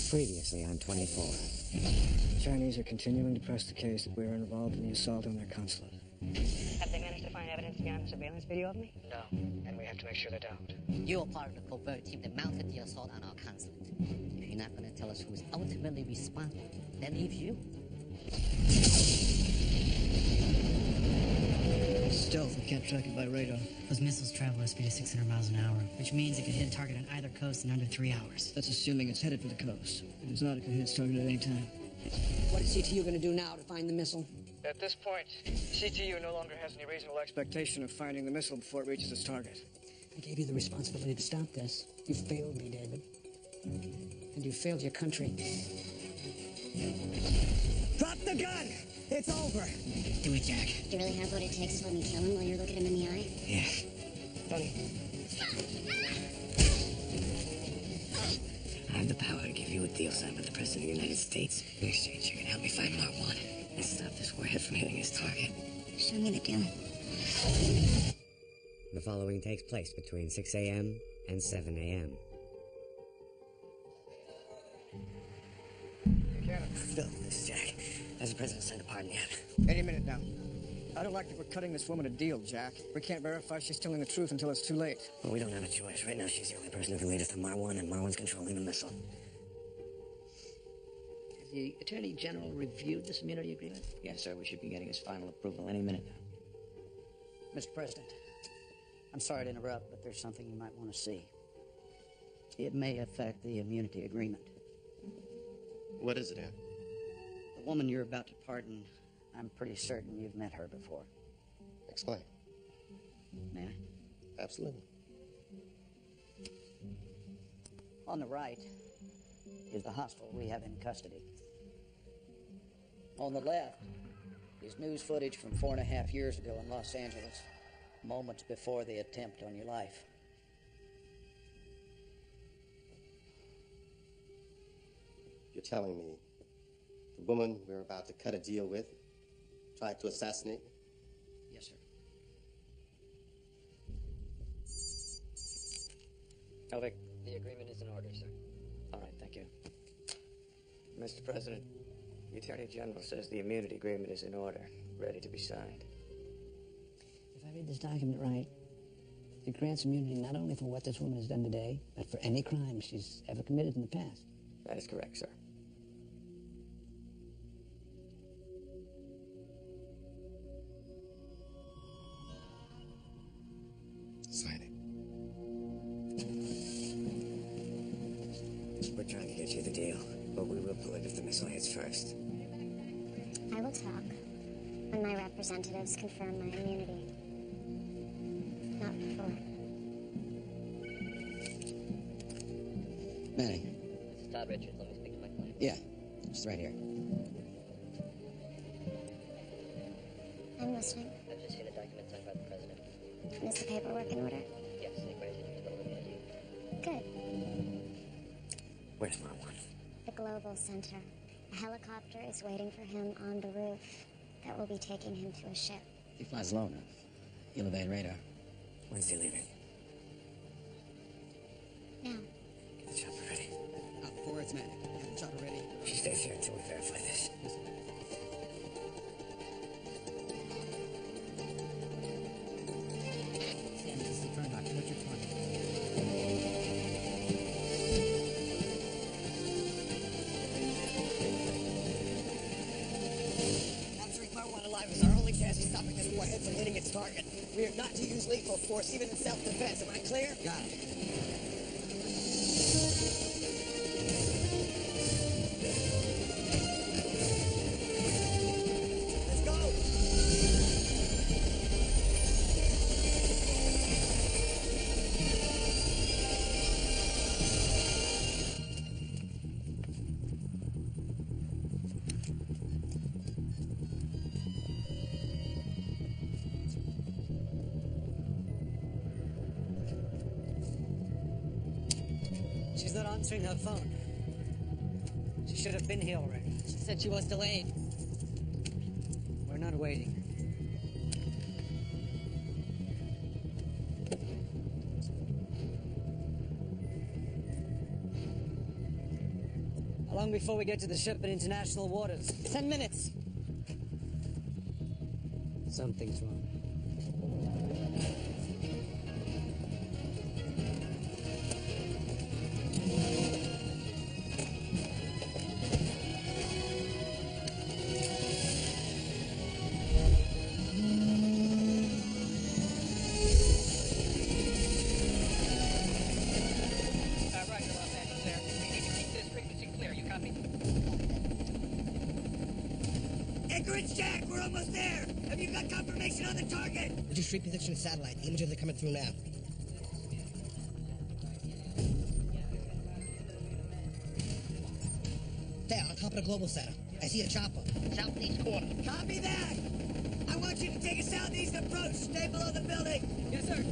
Previously on 24. The Chinese are continuing to press the case that we were involved in the assault on their consulate. Have they managed to find evidence beyond the surveillance video of me? No, and we have to make sure they don't. You are part of the covert team that mounted the assault on our consulate. If you're not going to tell us who is ultimately responsible, that leaves you. Stealth, we can't track it by radar. Those missiles travel at a speed of 600 miles an hour, which means it could hit a target on either coast in under 3 hours. That's assuming it's headed for the coast. If it's not, it could hit its target at any time. What is CTU going to do now to find the missile? At this point, CTU no longer has any reasonable expectation of finding the missile before it reaches its target. I gave you the responsibility to stop this. You failed me, David. And you failed your country. Drop the gun! It's over! Do it, Jack. Do you really have what it takes to let me kill him while you're looking him in the eye? Yeah. Buddy. I have the power to give you a deal signed with the President of the United States. In exchange, you're gonna help me find Mark 1 and stop this warhead from hitting its target. Show me the deal. The following takes place between 6 a.m. and 7 a.m. You can't Phil, this is Jack. Has the President signed a pardon yet? Any minute now. I don't like that we're cutting this woman a deal, Jack. We can't verify she's telling the truth until it's too late. Well, we don't have a choice. Right now, she's the only person who can lead us to Mar1, and Mar1's controlling the missile. Has the Attorney General reviewed this immunity agreement? Yes, sir. We should be getting his final approval any minute now. Mr. President, I'm sorry to interrupt, but there's something you might want to see. It may affect the immunity agreement. What is it, Ann? The woman you're about to pardon, I'm pretty certain you've met her before. Explain. May I? Absolutely. On the right is the hostel we have in custody. On the left is news footage from 4.5 years ago in Los Angeles, moments before the attempt on your life. You're telling me the woman we're about to cut a deal with tried to assassinate me? Yes, sir. Elvick, the agreement is in order, sir. All right, thank you. Mr. President, the Attorney General says the immunity agreement is in order, ready to be signed. If I read this document right, it grants immunity not only for what this woman has done today, but for any crime she's ever committed in the past. That is correct, sir. Sign it. We're trying to get you the deal, but we will pull it if the missile hits first. I will talk when my representatives confirm my immunity. Not before. Manny. This is Todd Richards. Let me speak to my client. Yeah, it's right here. I'm listening. I've just seen a document signed by the President. Is the paperwork in order? Yes, they granted him the immunity. Good. Where's Mar1? The Global Center. A helicopter is waiting for him on the roof that will be taking him to a ship. He flies low now. He'll evade radar. When's he leaving? Now. Get the chopper ready. Out before it's Manny. Get the chopper ready. She stays here until we verify this. Sam, this is the turn back. What's your plan? Capturing Mar1 alive is our only chance of stopping this warhead from hitting its target. We are not to use lethal force, even in self-defense. Am I clear? Got it. Let's go! She's not answering her phone. She should have been here already. She said she was delayed. We're not waiting. Long before we get to the ship in international waters. 10 minutes. Something's wrong. Roger, Los Angeles Air. We need to keep this frequency clear. You copy? Anchorage Jack, we're almost there. Have you got confirmation on the target? We just repositioned the satellite. The images are coming through now. There, on top of the global center. I see a chopper. Southeast corner. Copy that. I want you to take a southeast approach. Stay below the building. Yes, sir.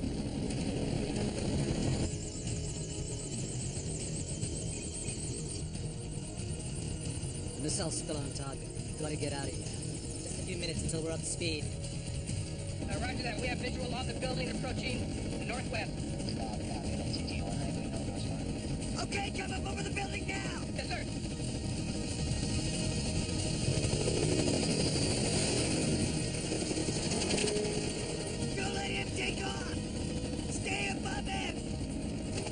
The missile's still on target. Gotta get out of here. Just a few minutes until we're up to speed. Roger that. We have visual on the building approaching the northwest. Okay, come up over the building now. Yes, sir. Don't let him take off. Stay above him.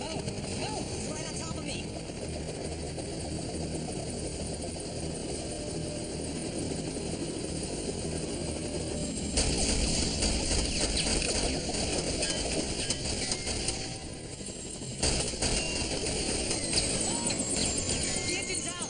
Oh, no. He's right on top of me. The engine's out.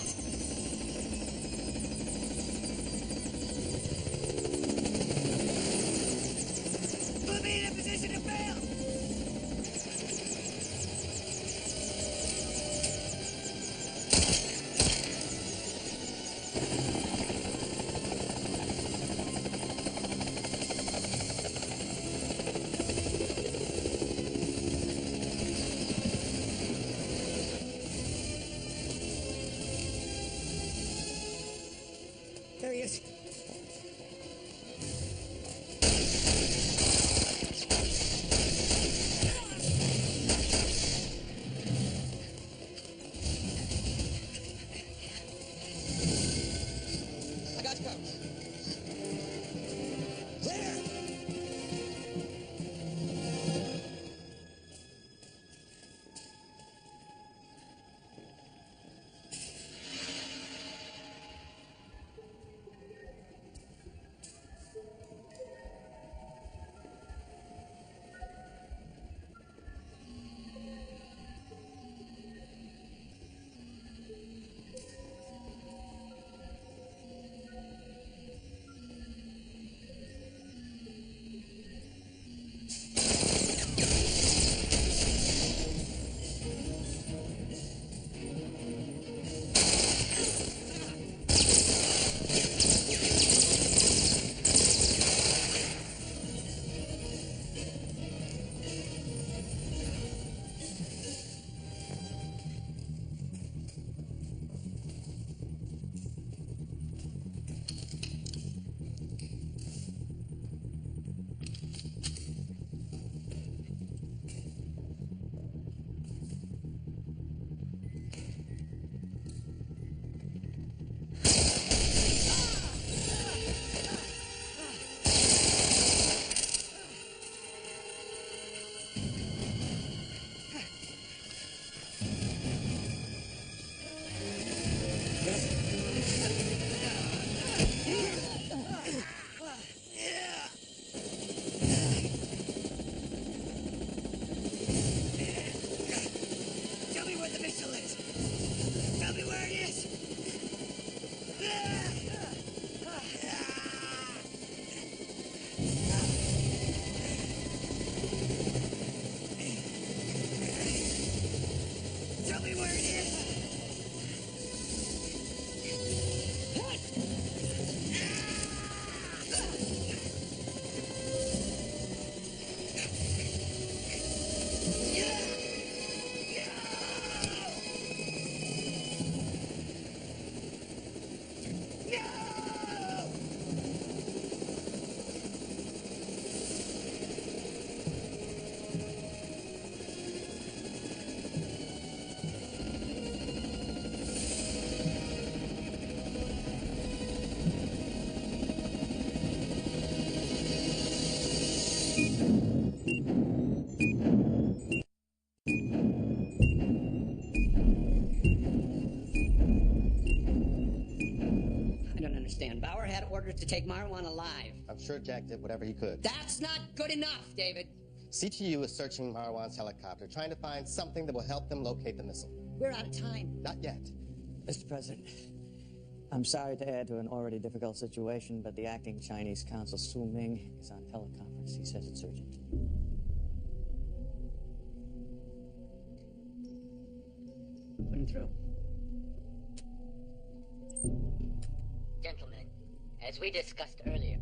was to take Marwan alive. I'm sure Jack did whatever he could. That's not good enough, David. CTU is searching Marwan's helicopter, trying to find something that will help them locate the missile. We're out of time. Not yet. Mr. President, I'm sorry to add to an already difficult situation, but the acting Chinese consul Su Ming is on teleconference. He says it's urgent. Put him through. Gentlemen, as we discussed earlier,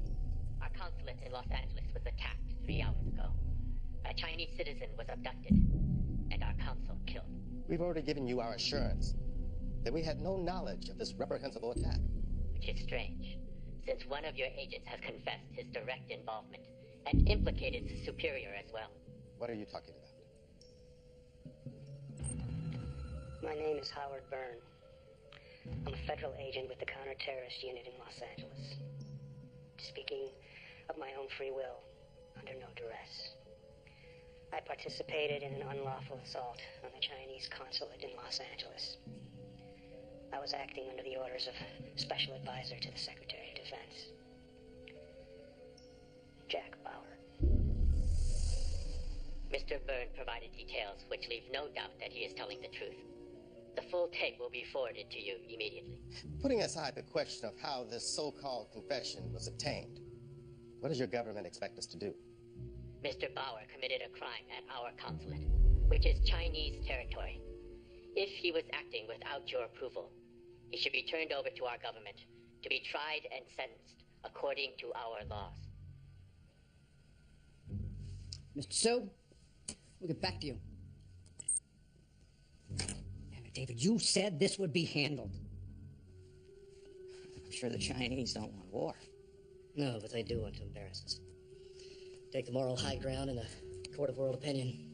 our consulate in Los Angeles was attacked 3 hours ago. A Chinese citizen was abducted, and our consul killed. We've already given you our assurance that we had no knowledge of this reprehensible attack. Which is strange, since one of your agents has confessed his direct involvement and implicated his superior as well. What are you talking about? My name is Howard Byrne. I'm a federal agent with the counter-terrorist unit in Los Angeles. Speaking of my own free will, under no duress. I participated in an unlawful assault on the Chinese consulate in Los Angeles. I was acting under the orders of Special Advisor to the Secretary of Defense, Jack Bauer. Mr. Byrne provided details which leave no doubt that he is telling the truth. The full tape will be forwarded to you immediately. Putting aside the question of how this so-called confession was obtained, what does your government expect us to do? Mr. Bauer committed a crime at our consulate, which is Chinese territory. If he was acting without your approval, he should be turned over to our government to be tried and sentenced according to our laws. Mr. Sue, we'll get back to you. Damn it, David, you said this would be handled. I'm sure the Chinese don't want war. No, but they do want to embarrass us. Take the moral high ground in the court of world opinion.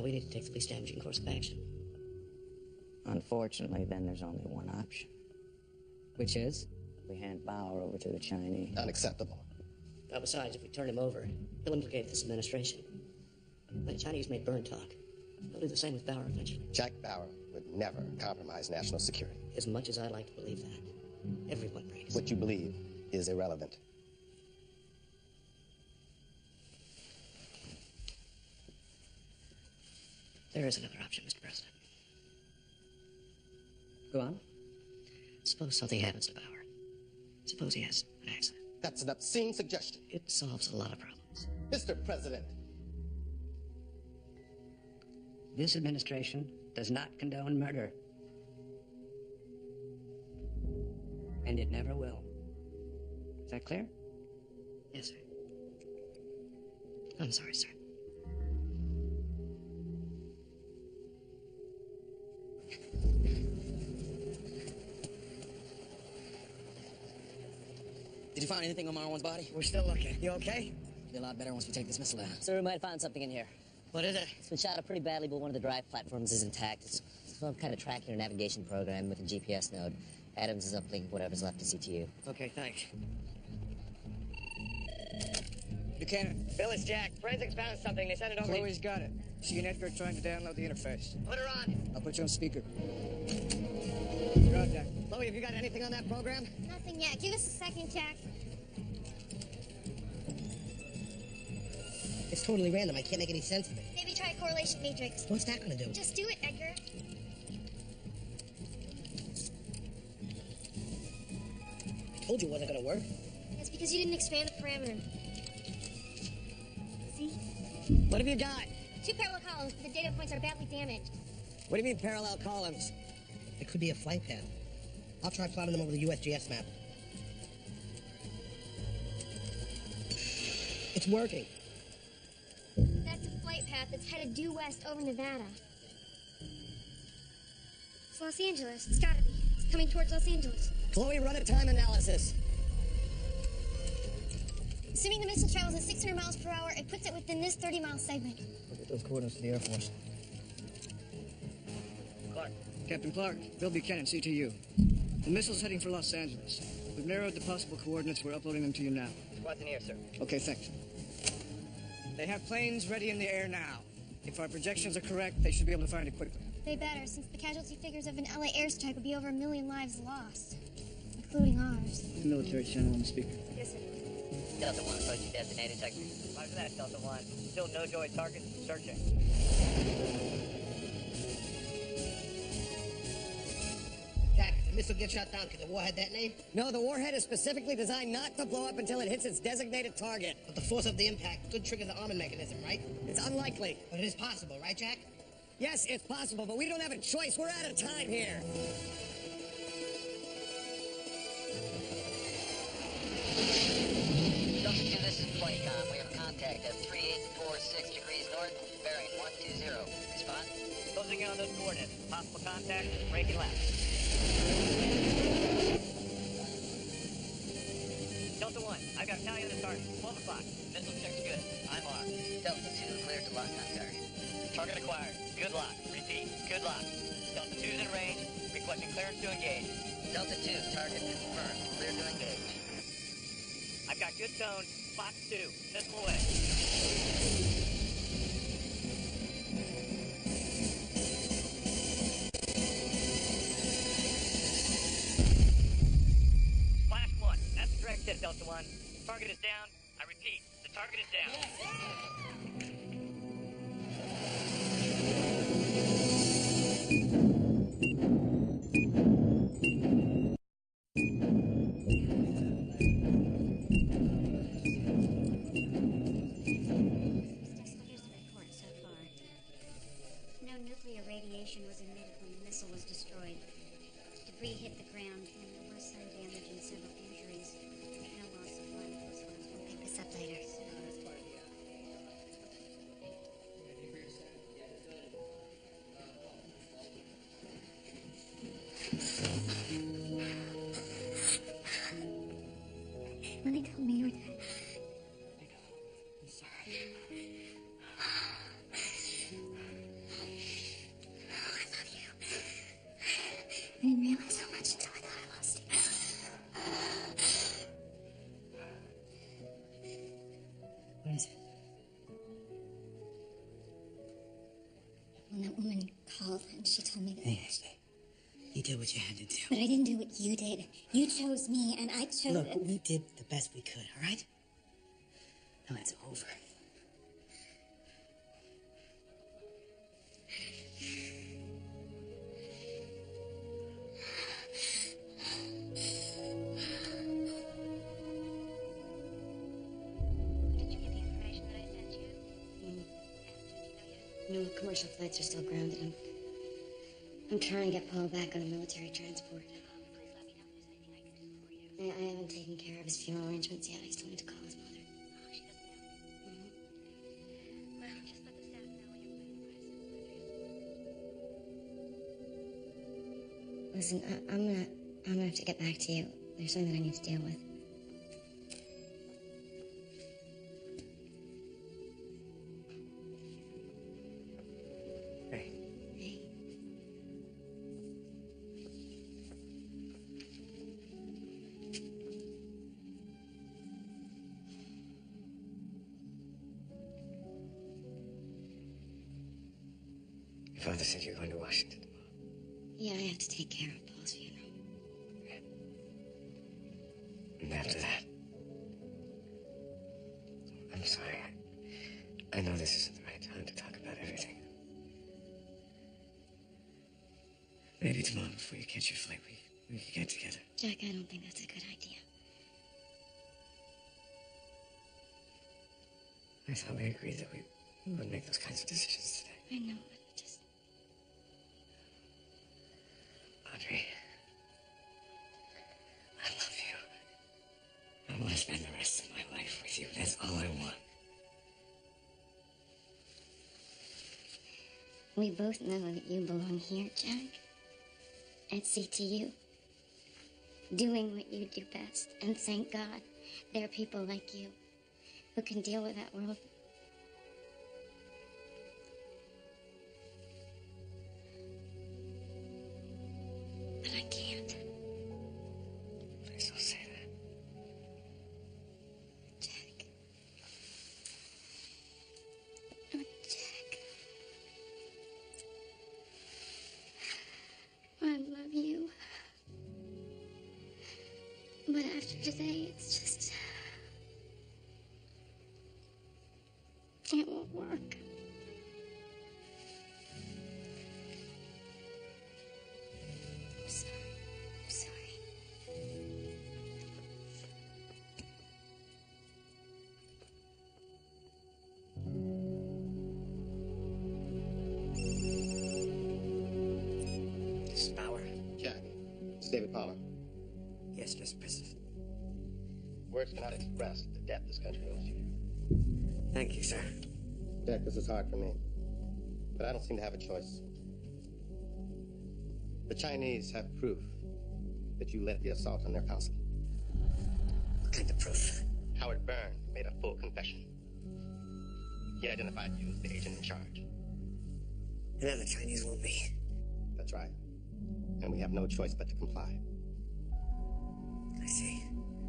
We need to take the least damaging course of action. Unfortunately, then there's only one option. Which is? We hand Bauer over to the Chinese. Unacceptable. Besides, if we turn him over, he'll implicate this administration. The Chinese made Byrne talk. They'll do the same with Bauer eventually. Jack Bauer would never compromise national security. As much as I'd like to believe that, everyone breaks. What you believe is irrelevant. There is another option, Mr. President. Go on. Suppose something happens to Bauer. Suppose he has an accident. That's an obscene suggestion. It solves a lot of problems. Mr. President. This administration does not condone murder. And it never will. Is that clear? Yes, sir. I'm sorry, sir. Did you find anything on Marwan's body? We're still looking. You okay? Be a lot better once we take this missile down. Sir, we might have found something in here. What is it? It's been shot up pretty badly, but one of the drive platforms is intact. It's some kind of tracking or navigation program with a GPS node. Adams is uplinking whatever's left to CTU. Okay, thanks. Buchanan. Bill, it's Jack. Forensics found something. They sent it over. Chloe's got it. She and Edgar are trying to download the interface. Put her on. I'll put you on speaker. You're on, Jack. Chloe, have you got anything on that program? Nothing yet. Give us a second, Jack. It's totally random. I can't make any sense of it. Maybe try a correlation matrix. What's that gonna do? Just do it, Edgar. I told you it wasn't gonna work. It's because you didn't expand the parameter. See? What have you got? 2 parallel columns, but the data points are badly damaged. What do you mean parallel columns? It could be a flight path. I'll try plotting them over the USGS map. It's working. That's a flight path that's headed due west over Nevada. It's Los Angeles. It's gotta be. It's coming towards Los Angeles. Chloe, run a time analysis. Assuming the missile travels at 600 miles per hour, it puts it within this 30-mile segment. Look at those coordinates to the Air Force. Clark. Captain Clark, Bill Buchanan, CTU. The missile's heading for Los Angeles. We've narrowed the possible coordinates. We're uploading them to you now. Squad's in here, sir. Okay, thanks. They have planes ready in the air now. If our projections are correct, they should be able to find it quickly. They better, since the casualty figures of an LA airstrike would be over 1 million lives lost. including ours. The military channel on the speaker. Yes, sir. Delta 1 approaching designated sector. Roger that, Delta 1. Still no joy target. Searching. Jack, if the missile gets shot down, can the warhead detonate? No, the warhead is specifically designed not to blow up until it hits its designated target. But the force of the impact could trigger the arming mechanism, right? It's unlikely. But it is possible, right, Jack? Yes, it's possible, but we don't have a choice. We're out of time here. Delta 2, this is Playcom. We have contact at 3846 degrees north, bearing 120. Respond? Closing in on those coordinates. Possible contact, breaking left. Delta 1, I've got a tally on the target. 12 o'clock. Missile check's good. I'm armed. Delta 2, cleared to lock on target. Target acquired. Good luck. Repeat. Good luck. Delta 2's in range. Requesting clearance to engage. Delta 2, target confirmed. Clear to engage. I've got good tone. Fox 2. Missile away. Flash 1. That's the direct hit, Delta 1. Target is down. I repeat, the target is down. Here's the report so far. No nuclear radiation was emitted when the missile was destroyed. Debris hit the ground, and there was some damage and several injuries. No loss of life as far as we'll pick this up later. Lily told me you were dead. I'm sorry. I love you. I didn't realize how much until I thought I lost you. What is it? When that woman called and she told me that. Hey, Ashley. You did what you had to do. But I didn't do what you did. You chose me, and I chose. Look, we did the best we could, all right? Now it's over. Did you get the information that I sent you? No, commercial flights are still grounded. I'm trying to get Paul back on a military transport. Please let me know if there's anything I can do for you. I haven't taken care of his funeral arrangements yet. I still need to call his mother. Oh, she doesn't know. Well, just let the staff know when you're planning what I Listen, I'm gonna have to get back to you. There's something that I need to deal with. Hey. Hey. Your father said you're going to Washington tomorrow. Yeah, I have to take care of Paul's funeral. And after that, I'm sorry. I know this isn't the right time to talk about everything. Maybe tomorrow before you catch your flight, we could get together. Jack, I don't think that's a good idea. I thought we agreed that we wouldn't make those kinds of decisions today. I know, but it just... Audrey, I love you. I want to spend the rest of my life with you. That's all I want. We both know that you belong here, Jack. At CTU. Doing what you do best. And thank God there are people like you who can deal with that world. But I can't. Please don't say that. Jack. Oh, Jack. I love you. say. It's just... it won't work. I'm sorry. I'm sorry. This is Bauer. Jack, this is David Palmer. Yes, Mr. President. Words cannot express the debt this country owes you. Thank you, sir. Jack, this is hard for me, but I don't seem to have a choice. The Chinese have proof that you led the assault on their consulate. What kind of proof? Howard Byrne made a full confession. He identified you as the agent in charge. And then the Chinese will be. That's right. And we have no choice but to comply. I see.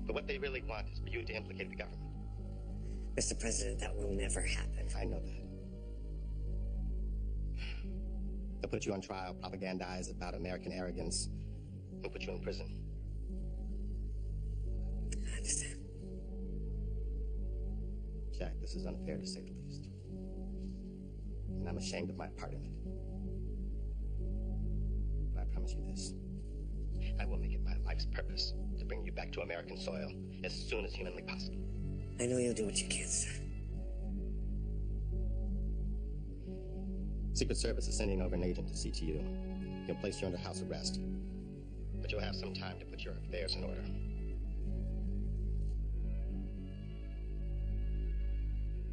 But what they really want is for you to implicate the government. Mr. President, that will never happen. I know that. They'll put you on trial, propagandize about American arrogance, and put you in prison. I understand. Jack, this is unfair to say the least. And I'm ashamed of my part in it. But I promise you this. I will make it my life's purpose to bring you back to American soil as soon as humanly possible. I know you'll do what you can, sir. Secret Service is sending over an agent to CTU. He'll place you under house arrest. But you'll have some time to put your affairs in order.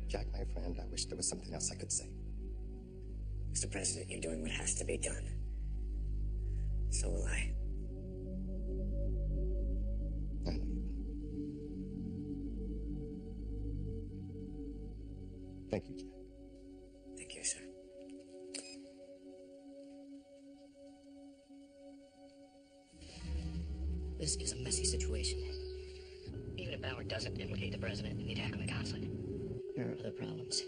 Jack, my friend, I wish there was something else I could say. Mr. President, you're doing what has to be done. So will I. I know you will. Thank you, Jack. Thank you, sir. This is a messy situation. Even if Bauer doesn't implicate the president in the attack on the consulate, there are other problems.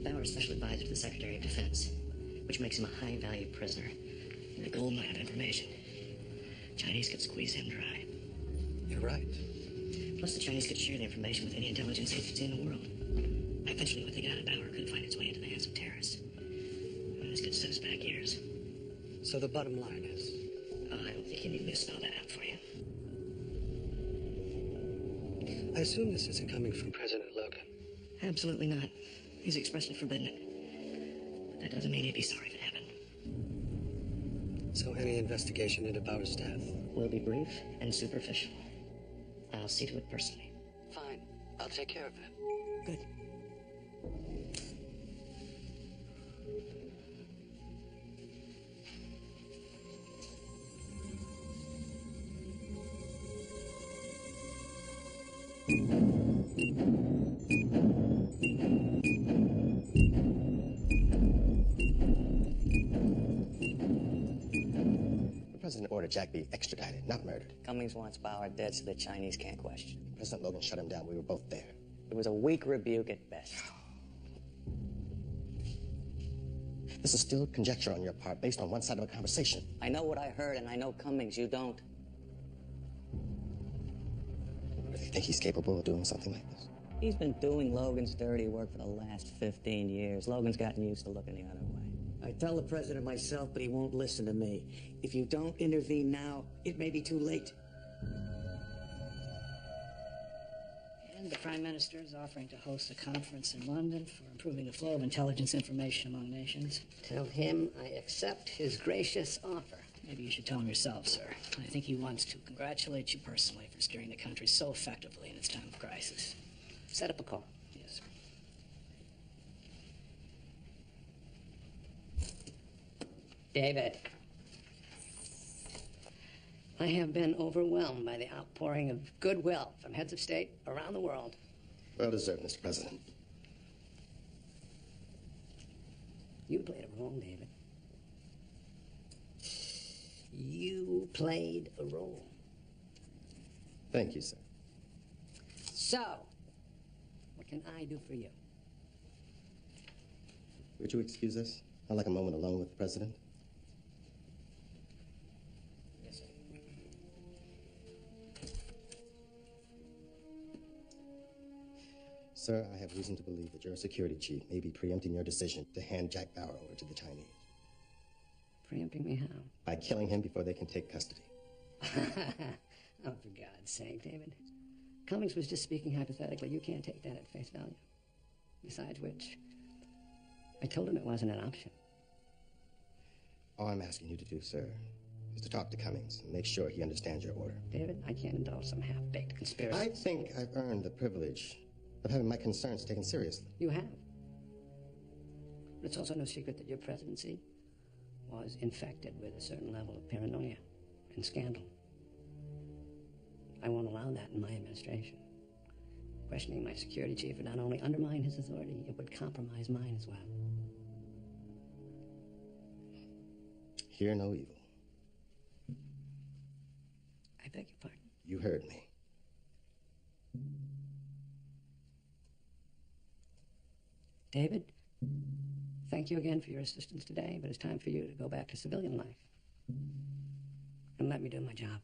Bauer is special advisor to the Secretary of Defense, which makes him a high-value prisoner and a gold mine of information. Chinese could squeeze him dry. You're right. Plus, the Chinese could share the information with any intelligence agency in the world. Eventually, what they got out of Bauer could find its way into the hands of terrorists. And this could set us back years. So the bottom line is? I don't think you need me to spell that out for you. I assume this isn't coming from President Logan. Absolutely not. He's expressly forbidden it. But that doesn't mean he'd be sorry if it happened. So any investigation into Bauer's death? Will be brief and superficial. I'll see to it personally. Fine. I'll take care of it. Good. The president ordered Jack be extradited, not murdered. Cummings wants Bauer dead so the Chinese can't question. President Logan shut him down. We were both there. It was a weak rebuke at best. This is still conjecture on your part based on one side of a conversation. I know what I heard, and I know Cummings. You don't. Really think he's capable of doing something like this? He's been doing Logan's dirty work for the last 15 years. Logan's gotten used to looking the other way. I tell the president myself, but he won't listen to me. If you don't intervene now, it may be too late. And the Prime Minister is offering to host a conference in London for improving the flow of intelligence information among nations. Tell him I accept his gracious offer. Maybe you should tell him yourself, sir. I think he wants to congratulate you personally for steering the country so effectively in its time of crisis. Set up a call. Yes, sir. David, I have been overwhelmed by the outpouring of goodwill from heads of state around the world. Well deserved, Mr. President. You played a role, David. You played a role. Thank you, sir. So, what can I do for you? Would you excuse us? I'd like a moment alone with the president. Yes, sir. Sir, I have reason to believe that your security chief may be preempting your decision to hand Jack Bauer over to the Chinese. Preempting me how? By killing him before they can take custody. Oh, for God's sake, David. Cummings was just speaking hypothetically. You can't take that at face value. Besides which, I told him it wasn't an option. All I'm asking you to do, sir, is to talk to Cummings and make sure he understands your order. David, I can't indulge some half-baked conspiracy. I think I've earned the privilege of having my concerns taken seriously. You have. But it's also no secret that your presidency was infected with a certain level of paranoia and scandal. I won't allow that in my administration. Questioning my security chief would not only undermine his authority, it would compromise mine as well. Hear no evil. I beg your pardon? You heard me. David, thank you again for your assistance today, but it's time for you to go back to civilian life. And let me do my job.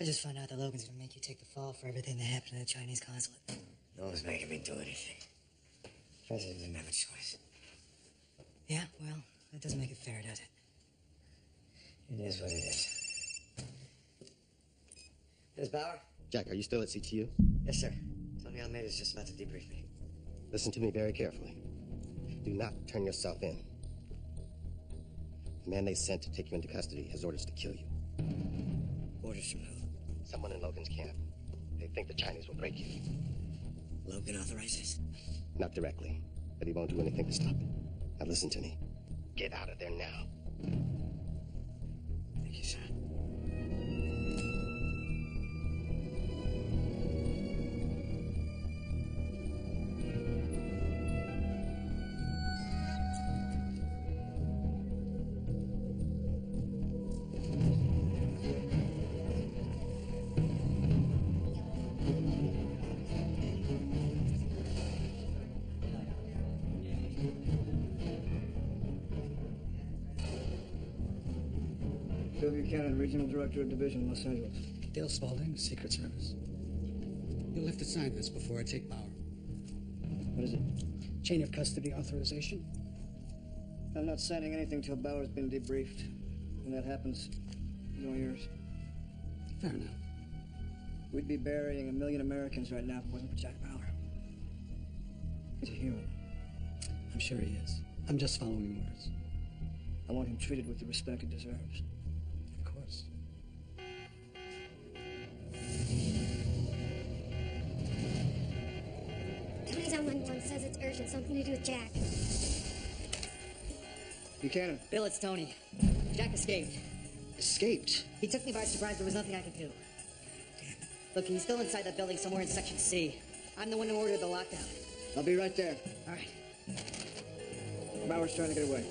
I just found out that Logan's gonna make you take the fall for everything that happened to the Chinese consulate. No one's making me do anything. The president didn't have a choice. Yeah, well, that doesn't make it fair, does it? It is what it is. Ms. Bauer? Jack, are you still at CTU? Yes, sir. Tony Almeida's just about to debrief me. Listen to me very carefully. Do not turn yourself in. The man they sent to take you into custody has orders to kill you. Orders from who? Someone in Logan's camp. They think the Chinese will break you. Logan authorizes? Not directly, but he won't do anything to stop it. Now listen to me. Get out of there now. Thank you, sir. Bill Buchanan, Regional Director of Division, Los Angeles. Dale Spaulding, Secret Service. You'll have to sign this before I take Bauer. What is it? Chain of custody authorization. I'm not signing anything till Bauer's been debriefed. When that happens, he's all yours. Fair enough. We'd be burying 1 million Americans right now if it wasn't for Jack Bauer. He's a hero. I'm sure he is. I'm just following orders. I want him treated with the respect he deserves. Of course. 911 says it's urgent, something to do with Jack. Buchanan. Bill, it's Tony. Jack escaped. Escaped? He took me by surprise. There was nothing I could do. Look, he's still inside that building somewhere in Section C. I'm the one who ordered the lockdown. I'll be right there. All right. Bauer's trying to get away.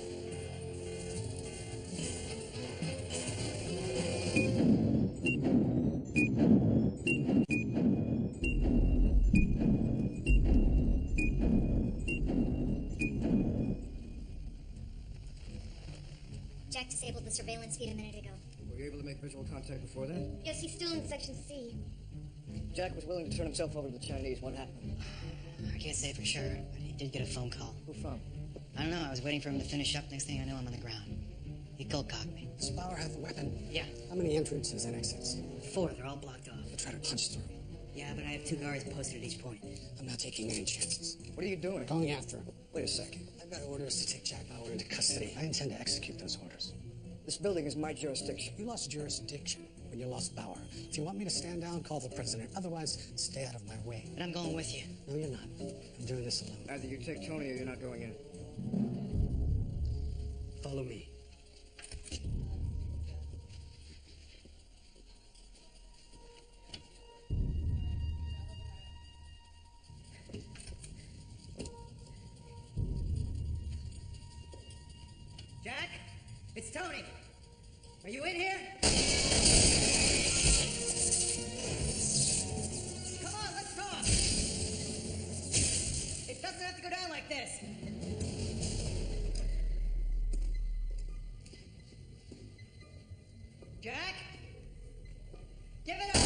Jack disabled the surveillance feed a minute ago. Were you able to make visual contact before that? Yes, he's still in Section C. Jack was willing to turn himself over to the Chinese. What happened? I can't say for sure, but he did get a phone call. Who from? I don't know. I was waiting for him to finish up. Next thing I know, I'm on the ground. He cold-cocked me. Does Bauer have a weapon? Yeah. How many entrances and exits? 4. They're all blocked off. I'll try to punch through. Yeah, but I have 2 guards posted at each point. I'm not taking any chances. What are you doing? Going after him. Wait a second. I've got orders to take Jack Bauer into custody. I intend to execute those orders. This building is my jurisdiction. You lost jurisdiction when when you lost Bauer. If you want me to stand down, call the president. Otherwise, stay out of my way. And I'm going with you. No, you're not. I'm doing this alone. Either you take Tony or you're not going in. Follow me. Jack? It's Tony. Are you in here? Come on, let's talk. It doesn't have to go down like this. Jack? Give it up!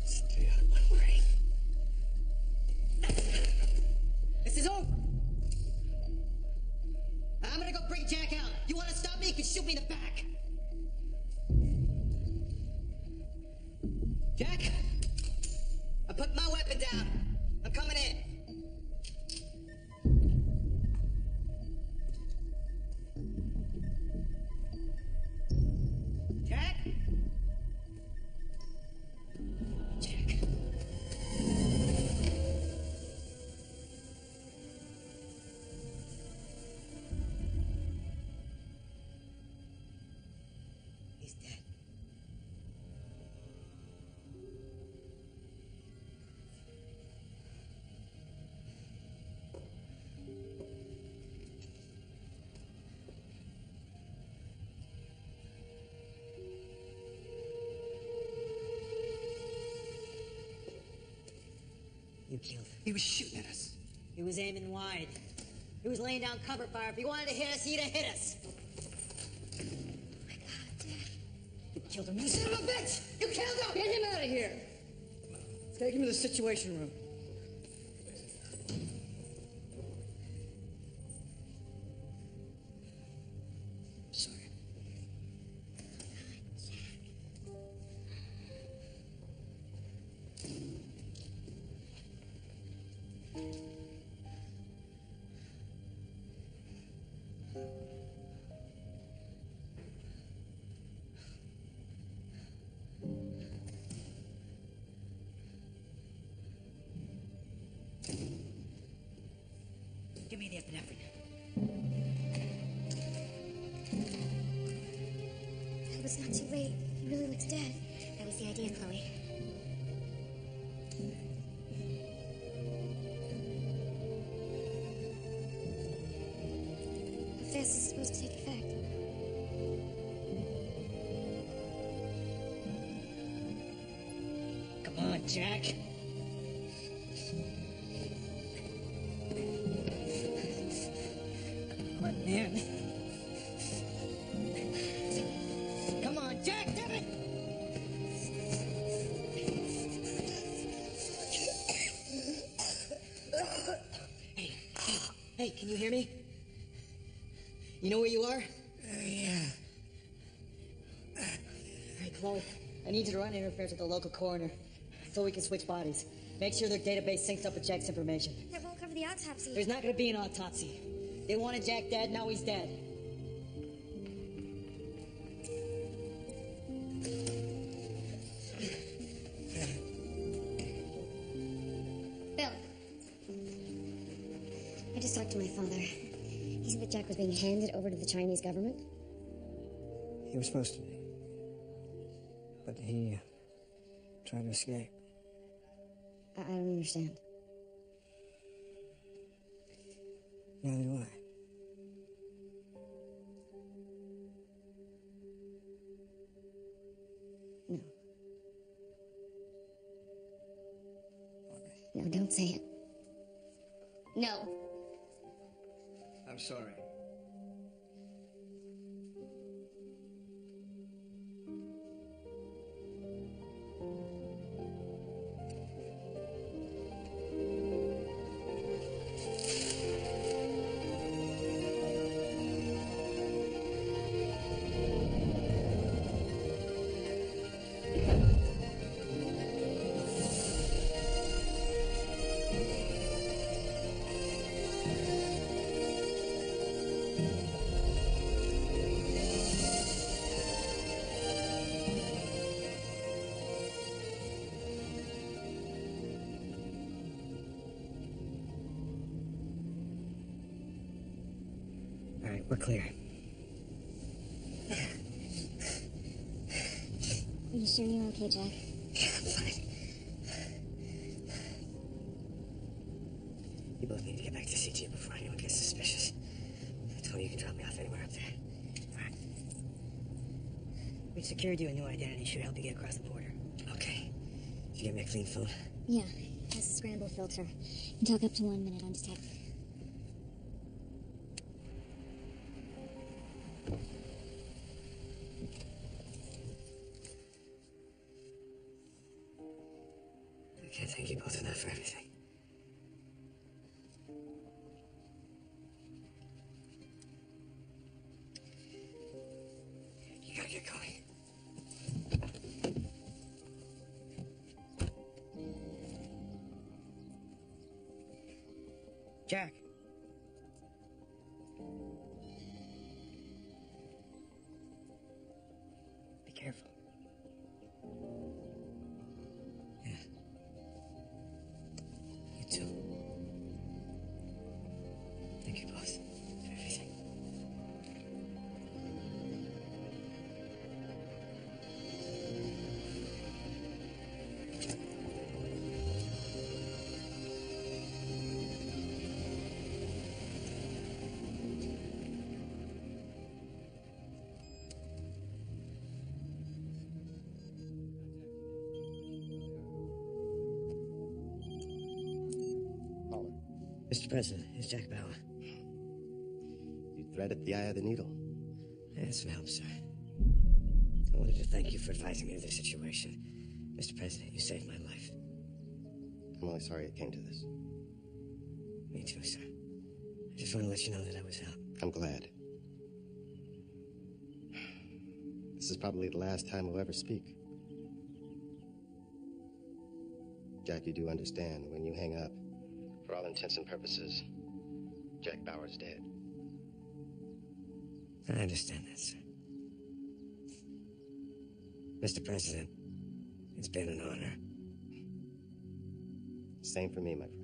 Stay out of my way. This is over. I'm gonna go bring Jack out. You wanna stop me? You can shoot me in the back. Jack? I put my weapon down. I'm coming in. Jack? Jack. He's dead. You killed him. He was shooting at us. He was aiming wide. He was laying down cover fire. If he wanted to hit us, he'd have hit us. Oh my God, Dad. You killed him. You son of a bitch! You killed him! Get him out of here! Take him to the Situation Room. Sorry. Give me the epinephrine. I hope it's not too late. He really looks dead. That was the idea, Chloe. How fast is it supposed to take effect? Come on, Jack. Come on, man. Come on, Jack, damn it! Hey, can you hear me? You know where you are? Yeah. Hey, Chloe, I need you to run interference with the local coroner so we can switch bodies. Make sure their database syncs up with Jack's information. That won't cover the autopsy. There's not going to be an autopsy. They wanted Jack dead, now he's dead. Bill. I just talked to my father. He said that Jack was being handed over to the Chinese government. He was supposed to be. But he tried to escape. I don't understand. Neither do I. No. No, don't say it. No. I'm sorry. We're clear. Are you sure you're okay, Jack? Yeah, I'm fine. You both need to get back to CT before anyone gets suspicious. I told you you can drop me off anywhere up there. Fine. We secured you a new identity. Should help you get across the border. Okay. Did you get me a clean phone? Yeah, has a scramble filter. You can talk up to 1 minute undetected. I can't thank you both enough for everything. You gotta get going. Jack. Be careful. Yeah. You too. Thank you both for everything. Mr. President, it's Jack Bauer. You threaded the eye of the needle. I had some help, sir. I wanted to thank you for advising me of this situation. Mr. President, you saved my life. I'm only sorry it came to this. Me too, sir. I just want to let you know that I was out. I'm glad. This is probably the last time we'll ever speak. Jack, you do understand, when you hang up, for all intents and purposes, Jack Bauer's dead. I understand that, sir. Mr. President, it's been an honor. Same for me, my friend.